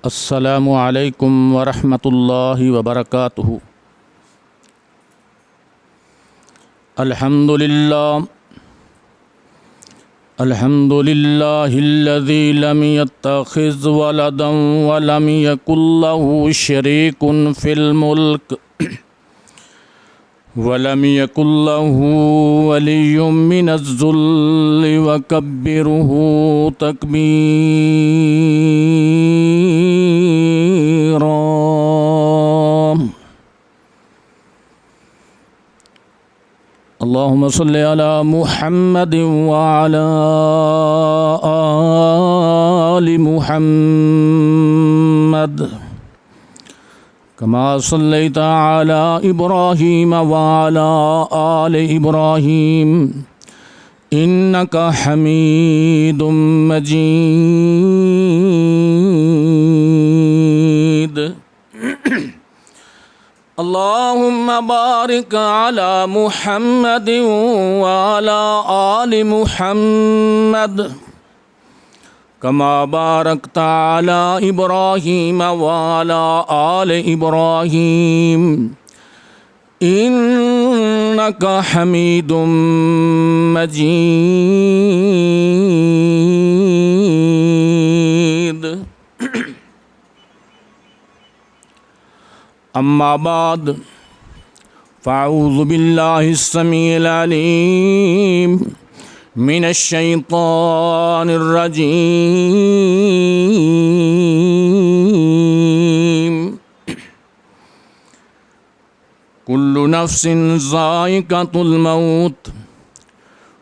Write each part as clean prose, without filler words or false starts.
السلام علیکم ورحمۃ اللہ وبرکاتہ۔ الحمد للہ الذی لم يتخذ ولدا ولم يكن له شریک فی الملک ولم يكن له ولی من الذل وکبرہ تکبیرا۔ اللهم صل على محمد وعلى آل محمد كما صليت على إبراهيم وعلى آل إبراهيم إنك حميد مجيد۔ اللهم بارك على محمد وعلى آل محمد كما باركت على إبراهيم وعلى آل إبراهيم إنك حميد مجيد۔ اما بعد فاعوذ باللہ السمیع العلیم من الشیطان الرجیم۔ کل نفس ذائقۃ الموت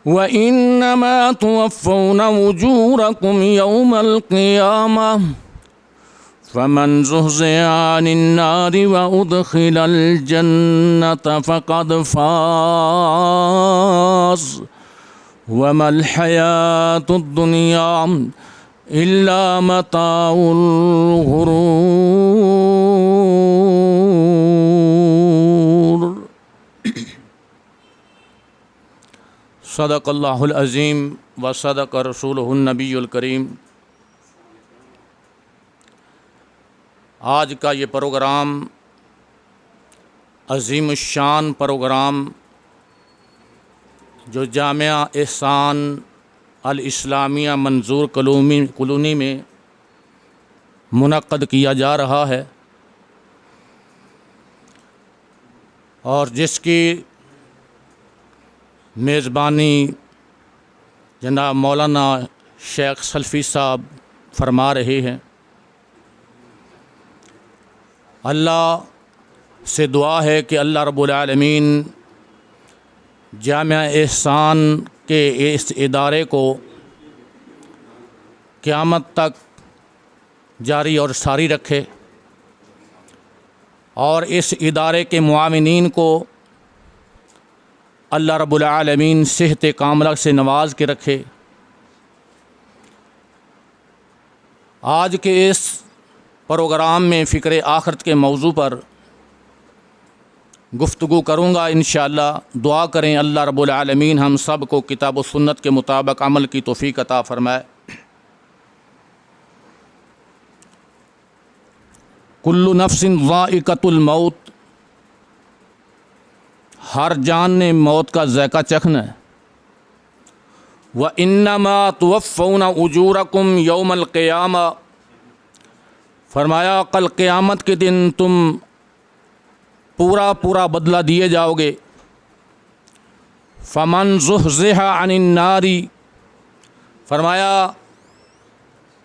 وإنما توفون أجوركم يوم القيامة فمن زحزح عن النار وأدخل الجنة فقد فاز وما الحياة الدنيا إلا متاع الغرور۔ صدق اللہ العظیم وصدق رسولہ النبی الکریم۔ آج کا یہ پروگرام عظیم الشان پروگرام جو جامعہ احسان الاسلامیہ منظور کالونی میں منعقد کیا جا رہا ہے اور جس کی میزبانی جناب مولانا شیخ سلفی صاحب فرما رہے ہیں، اللہ سے دعا ہے کہ اللہ رب العالمین جامعہ احسان کے اس ادارے کو قیامت تک جاری اور ساری رکھے اور اس ادارے کے معاونین کو اللہ رب العالمین صحت کاملہ سے نواز کے رکھے۔ آج کے اس پروگرام میں فکر آخرت کے موضوع پر گفتگو کروں گا انشاءاللہ۔ دعا کریں اللہ رب العالمین ہم سب کو کتاب و سنت کے مطابق عمل کی توفیق عطا فرمائے۔ کل نفس ذائقۃ الموت، ہر جان نے موت کا ذائقہ چکھنا ہے۔ وَإِنَّمَا تُوَفَّوْنَ أُجُورَكُمْ يَوْمَ الْقِيَامَةِ، فرمایا کل قیامت کے دن تم پورا بدلہ دیے جاؤ گے۔ فمن زحزح عن النار، فرمایا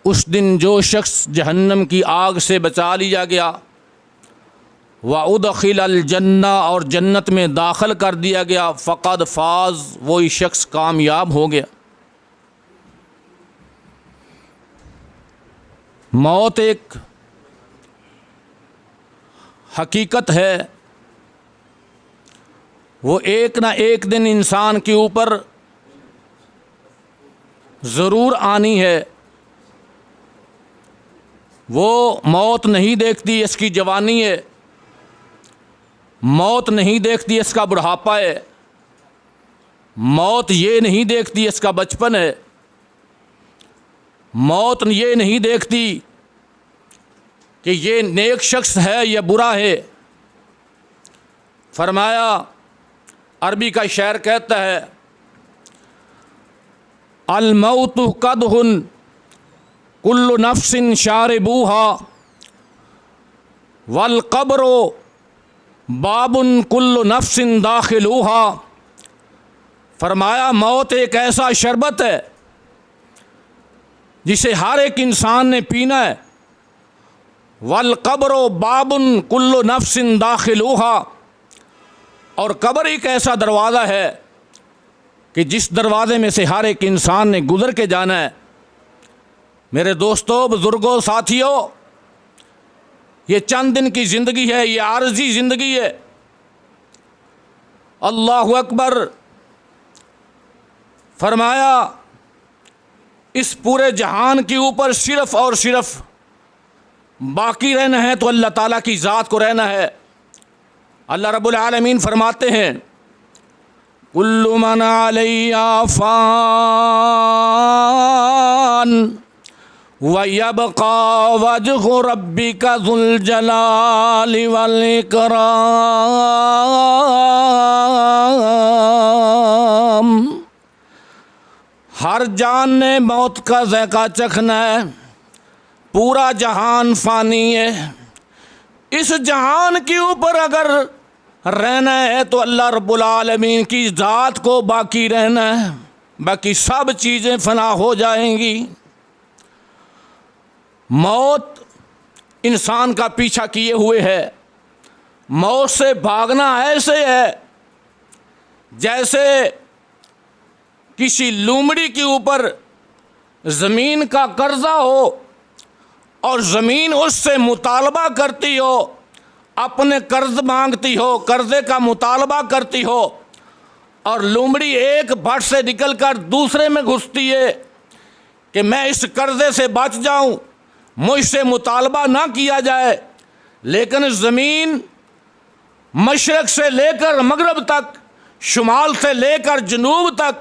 اس دن جو شخص جہنم کی آگ سے بچا لیا گیا، وادخل الجنہ، اور جنت میں داخل کر دیا گیا، فقد فاز، وہی شخص کامیاب ہو گیا۔ موت ایک حقیقت ہے، وہ ایک نہ ایک دن انسان کے اوپر ضرور آنی ہے۔ وہ موت نہیں دیکھتی اس کی جوانی ہے، موت نہیں دیکھتی اس کا بڑھاپا ہے، موت یہ نہیں دیکھتی اس کا بچپن ہے، موت یہ نہیں دیکھتی کہ یہ نیک شخص ہے یا برا ہے؟ فرمایا، عربی کا شاعر کہتا ہے، الموت قدح کل نفس شاربوها والقبر باب کل نفس داخلوها۔ فرمایا موت ایک ایسا شربت ہے جسے ہر ایک انسان نے پینا ہے، والقبر باب کل نفس داخلوها، اور قبر ایک ایسا دروازہ ہے کہ جس دروازے میں سے ہر ایک انسان نے گزر کے جانا ہے۔ میرے دوستوں، بزرگوں، ساتھیوں، یہ چند دن کی زندگی ہے، یہ عارضی زندگی ہے۔ اللہ اکبر۔ فرمایا اس پورے جہان کے اوپر صرف اور صرف باقی رہنا ہے تو اللہ تعالیٰ کی ذات کو رہنا ہے۔ اللہ رب العالمین فرماتے ہیں، کل من علیہا فان وَيَبْقَى وَجْهُ رَبِّكَ ذُو الْجَلَالِ وَالْإِكْرَامِ۔ ہر جان نے موت کا ذائقہ چکھنا ہے، پورا جہان فانی ہے۔ اس جہان کے اوپر اگر رہنا ہے تو اللہ رب العالمین کی ذات کو باقی رہنا ہے، باقی سب چیزیں فنا ہو جائیں گی۔ موت انسان کا پیچھا کیے ہوئے ہے۔ موت سے بھاگنا ایسے ہے جیسے کسی لومڑی کے اوپر زمین کا قرضہ ہو اور زمین اس سے مطالبہ کرتی ہو، اپنے قرض مانگتی ہو، قرضے کا مطالبہ کرتی ہو، اور لومڑی ایک بٹ سے نکل کر دوسرے میں گھستی ہے کہ میں اس قرضے سے بچ جاؤں، مجھ سے مطالبہ نہ کیا جائے، لیکن زمین مشرق سے لے کر مغرب تک، شمال سے لے کر جنوب تک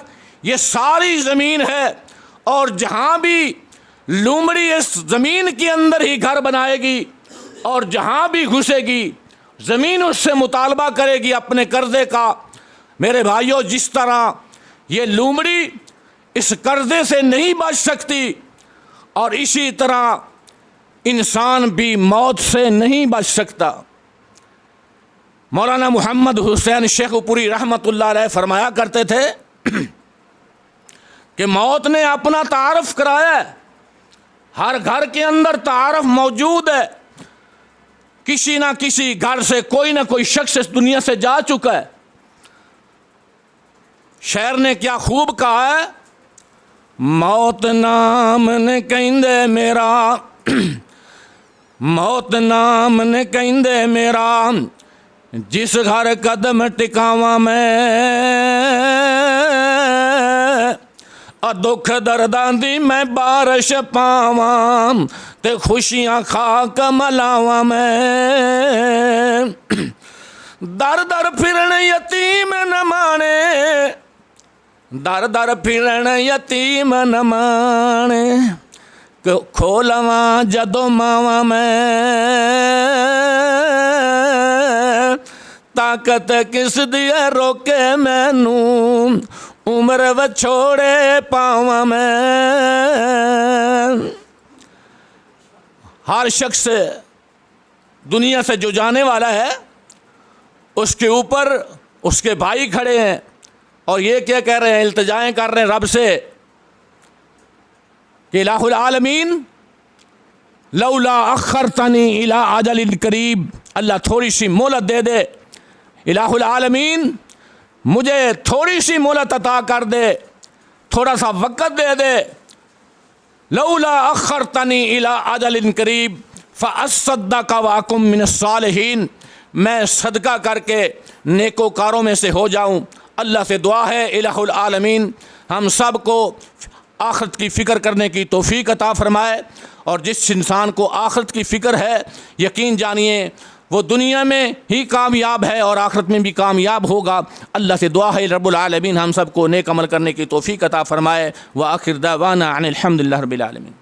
یہ ساری زمین ہے، اور جہاں بھی لومڑی اس زمین کے اندر ہی گھر بنائے گی اور جہاں بھی گھسے گی زمین اس سے مطالبہ کرے گی اپنے قرضے کا۔ میرے بھائیوں، جس طرح یہ لومڑی اس قرضے سے نہیں بچ سکتی، اور اسی طرح انسان بھی موت سے نہیں بچ سکتا۔ مولانا محمد حسین شیخ پوری رحمۃ اللہ علیہ فرمایا کرتے تھے کہ موت نے اپنا تعارف کرایا ہے، ہر گھر کے اندر تعارف موجود ہے، کسی نہ کسی گھر سے کوئی نہ کوئی شخص اس دنیا سے جا چکا ہے۔ شاعر نے کیا خوب کہا ہے، موت نام نے کہندے میرا، موت نام نے کہندے میرا، جس گھر قدم ٹکاواں میں، دکھ درداں دی میں بارش پاواں، تے خوشیاں کھا کے ملاواں میں، در در پھرن یتیم نہ مانے، در در پھرن یتیم نہ مانے، کھولواں جدو ماواں میں، طاقت کس دی روکے مینوں، عمر وچھوڑے پاواں میں۔ ہر شخص دنیا سے جو جانے والا ہے اس کے اوپر اس کے بھائی کھڑے ہیں اور یہ کیا کہہ رہے ہیں، التجائیں کر رہے ہیں رب سے کہ الہ العالمین لولا اخرتنی الی اجل قریب، اللہ تھوڑی سی مہلت دے دے، الہ العالمین مجھے تھوڑی سی مہلت عطا کر دے، تھوڑا سا وقت دے دے، لولا اخرتنی الی اجل قریب فاصدق واکن من الصالحین، میں صدقہ کر کے نیکوکاروں میں سے ہو جاؤں۔ اللہ سے دعا ہے الہ العالمین ہم سب کو آخرت کی فکر کرنے کی توفیق عطا فرمائے، اور جس انسان کو آخرت کی فکر ہے یقین جانیے وہ دنیا میں ہی کامیاب ہے اور آخرت میں بھی کامیاب ہوگا۔ اللہ سے دعا ہے رب العالمین ہم سب کو نیک عمل کرنے کی توفیق عطا فرمائے۔ وآخر دعوانا ان الحمد للہ رب العالمین۔